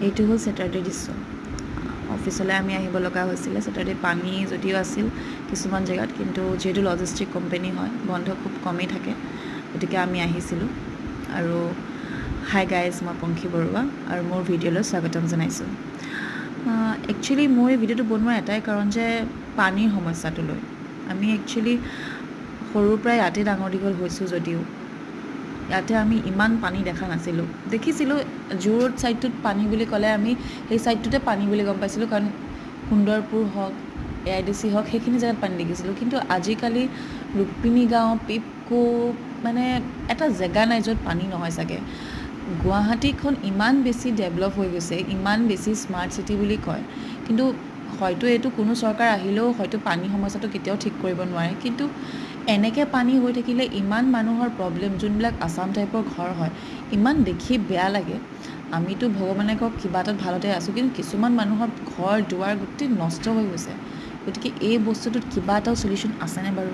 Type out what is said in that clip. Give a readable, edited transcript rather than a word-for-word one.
এইটো হ'ল ছেটাৰডে দৃশ্য। অফিচলৈ আমি আহিব লগা হৈছিলে। ছেটাৰডে পানী যদিও আছিল কিছুমান জেগাত, কিন্তু যিহেতু লজিষ্টিক কোম্পানী হয়, বন্ধ খুব কমেই থাকে, গতিকে আমি আহিছিলোঁ। আৰু হাই গাইজ, মই পংখী বৰুৱা আৰু মোৰ ভিডিঅ'লৈ স্বাগতম জনাইছোঁ। একচুৱেলি মোৰ এই ভিডিঅ'টো বনোৱাৰ এটাই কাৰণ যে পানীৰ সমস্যাটো লৈ। আমি একচুৱেলি সৰুৰ পৰাই ইয়াতে ডাঙৰ দীঘল হৈছোঁ যদিও ইয়াতে আমি ইমান পানী দেখা নাছিলোঁ। দেখিছিলোঁ জু-ৰোড ছাইডটোত পানী বুলি ক'লে আমি সেই ছাইডটোতে পানী বুলি গম পাইছিলোঁ, কাৰণ সুন্দৰপুৰ হওক, AIDC হওক, সেইখিনি জেগাত পানী দেখিছিলোঁ। কিন্তু আজিকালি ৰুক্মিণী গাঁও, পিপকো, মানে এটা জেগা নাই য'ত পানী নহয় চাগে। গুৱাহাটীখন ইমান বেছি ডেভেলপ হৈ গৈছে, ইমান বেছি স্মাৰ্ট চিটি বুলি কয়, কিন্তু হয়তো এইটো কোনো চৰকাৰ আহিলেও হয়তো পানী সমস্যাটো কেতিয়াও ঠিক কৰিব নোৱাৰে। কিন্তু এনেকৈ পানী হৈ থাকিলে ইমান মানুহৰ প্ৰব্লেম, যোনবিলাক আছাম টাইপৰ ঘৰ হয়, ইমান দেখি বেয়া লাগে। আমিতো ভগৱানে কওক কিবা এটাত ভালতে আছোঁ, কিন্তু কিছুমান মানুহৰ ঘৰ দুৱাৰ গোটেই নষ্ট হৈ গৈছে। গতিকে এই বস্তুটোত কিবা এটাও চলিউশ্যন আছেনে বাৰু?